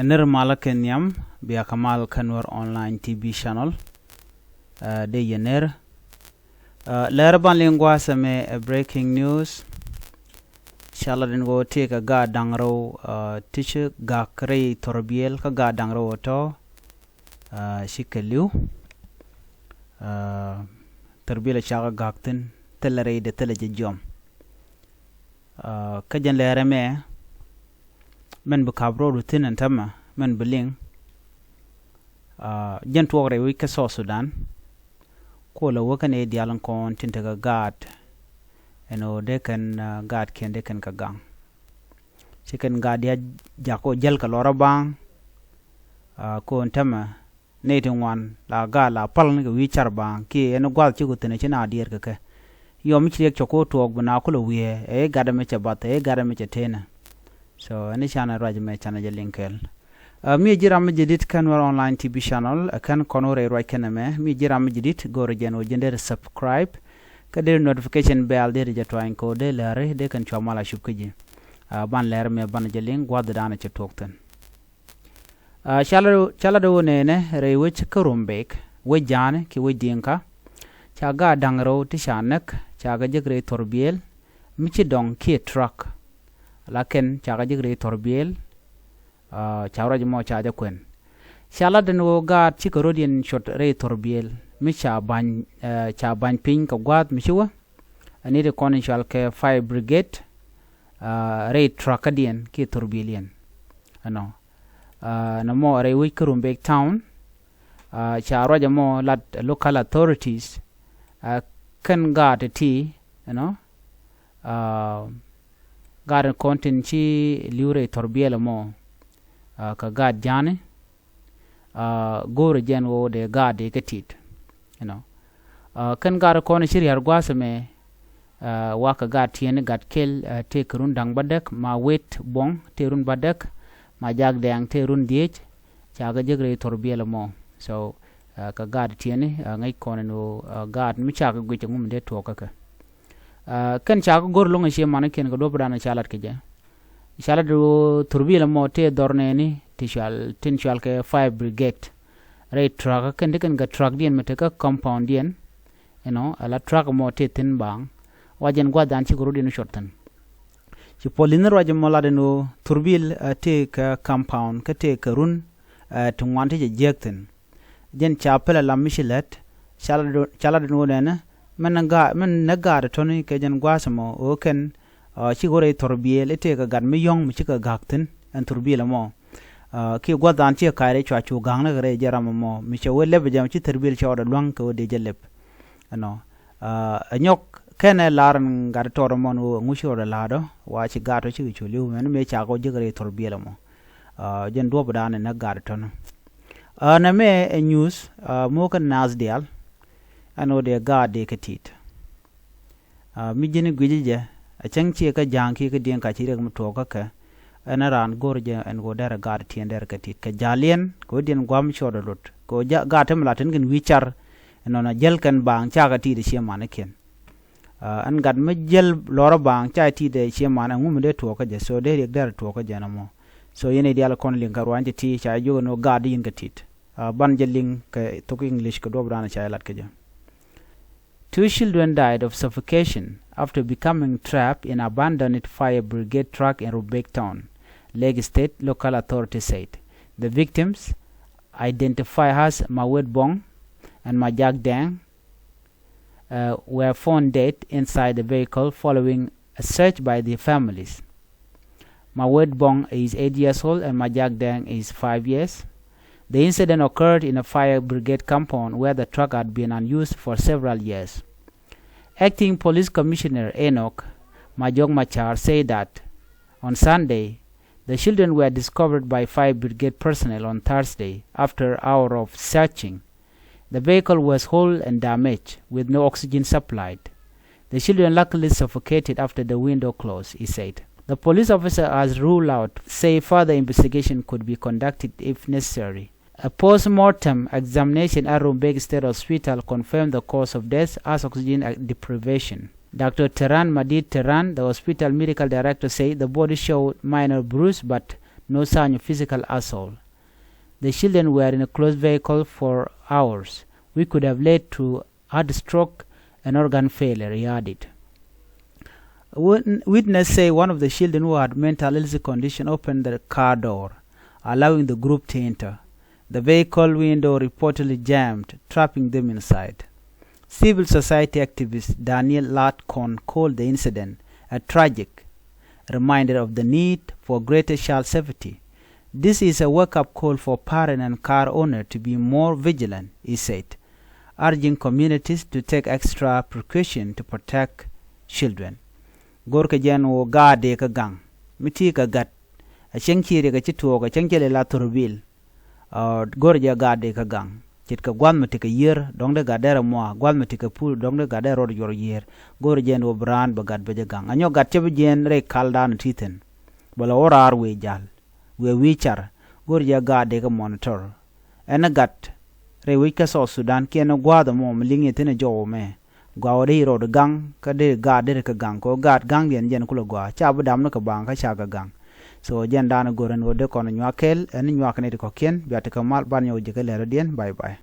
Nirmala Kenyam Bia Kamal Kanwar online TV channel de yener lerban lingwa same breaking news shaladin go take a ga dangro teacher ga krei rbiɛɛl ka ga dangro to shikeliu rbiɛɛl chaga gaktin telere de teleje jom kajan lere me men bu kabro rutin antama men beling jan tuore wi ka so Sudan ko la wakane dialan kon tintaga gad eno de kan gad ken de kan ka gang chicken gad ya jako jel ka lora bang ko antama netin wan la ga la pal ni wi char bang ki eno gwal chi gutene china dier ka yo mi chirek choko tuok bana ko lo wi e gada me chabate e gada me chetena so ani chana rajme chana je linkel mi jiram jidit Kanwar online TV channel kan konore roi kename mi jiram jidit goro jeno jender subscribe kader notification bell de jatwain ko de lare de kan chomala shupkeji ban lare me ban jeling gwad dana che tokten chala do nene re wich karumbek we jane ki we dinka chaga dangro tishanek chaga jegre rbiɛɛl michi dong ki truck laken chaga jigre rbiɛɛl chawra jmo chaja kwen shala den wo ga chikorodian shot re rbiɛɛl mi cha ban pin ka gwad mi chiwa ani de kon shal ke fire brigade re truckadian ki rbiɛɛlian ano na mo re wi Karumbek town chawra jmo lat local authorities kan ga ti garan kontin chi liure rbiɛɛl mo ka gad jane gore jen wo de gad de ketit kan gar kon shiri har gwasame wa ka gad tiene gad kel te kurun dang badek ma wet bong te run badek ma jag dang te run diech chaga jegre rbiɛɛl mo so ka gad tiene ngai kon no gad mi chaga gwe ngum de to ka kan chaga gor longa she man ken go do bana chalat ke je chalat do rbiɛɛl mo te dorne ni tin shal ke fire brigade re truck kan de kan ga truck dien mete ka compound dien ala truck mo te tin bang wajen gwa dan chi goro dien shortan chi poliner wajen mo la de no rbiɛɛl te ka compound ka te ka run tungwante je jekten jen chapela la mishilet chala no nena men naga toni ke jen gwasamo o ken chi gore rbiɛɛl te ka gad mi yong mi chi ka gakten an rbiɛɛl mo ki gwadan chi kaire chwa chu gang na gare jaram mo mi che wele be jam chi rbiɛɛl chawda lwang ko de jelep anyok kene laran gar tor mon ngushio da lado wa chi gato chi chu liu men me cha go jigare rbiɛɛl mo jen do bada na gar ton na me news mo kan nasdial ano de ga de ketit mi jini gwije a chang chi ka jang ki ka dien ka chi rek mo to ka anaran gorje en go dara gar tiender ketit ka jalien ko dien gwam chodo lot ko gatem laten gen wichar enona jel kan bang cha ga ti de chemane ken an gad me jel loro bang cha ti de chemane ngum de to ka je so de rek dar to ka je na mo so yene dial kon lin ka rwanje ti cha jogo no gad yin ketit ban jeling ke to English ko do brana cha lat ka je. 2 children died of suffocation after becoming trapped in abandoned fire brigade truck in Rbiɛɛl town, Lake State local authorities said. The victims, identified as Mawet Bong and Majak Dang, were found dead inside the vehicle following a search by the families. Mawet Bong is 8 years old and Majak Dang is 5 years. The incident occurred in a fire brigade compound where the truck had been unused for several years. Acting Police Commissioner Enoch Majong Machar said that on Sunday, the children were discovered by fire brigade personnel on Thursday after hours of searching. The vehicle was whole and damaged, with no oxygen supplied. The children luckily suffocated after the window closed, he said. The police officer has ruled out, say further investigation could be conducted if necessary. A post-mortem examination at Rbiɛɛl State Hospital confirmed the cause of death as oxygen deprivation. Dr. Teran Madid Teran, the hospital medical director, said the body showed minor bruise but no sign of physical assault. The children were in a closed vehicle for hours. We could have led to heart stroke and organ failure, he added. Witness say one of the children who had mental illness condition opened the car door, allowing the group to enter. The vehicle window reportedly jammed, trapping them inside. Civil society activist Daniel Latcon called the incident a tragic reminder of the need for greater child safety. This is a wake-up call for parents and car owners to be more vigilant, he said, urging communities to take extra precaution to protect children. Gorka jan wo gaade ka gang, miti ka gat, a chenkiri ka chituo ka chenkele la turbil, gorja gaade ka gang. Chit ka gwan mati ka year, dong de gadera moa, gwan mati ka pul, dong de gadera rod yor year, gorjen wo brand bagad baja gang. Anyo gat chebe jen re kaldan titen, bala orar we jal, we wichar, gorja gaade ka monitor. Ena gat, re wika so Sudan, kiena gwada mo mlingi tene jowo me. Gwa de ro de gang ka de ga de ka gang ko gat gang yen jen kula gwa cha bu dam no ka bang ka cha ga gang so jen dana goren wo de kono nyakel en nyak ne ko ken biata ka mal ban yo je ka le dien bye bye.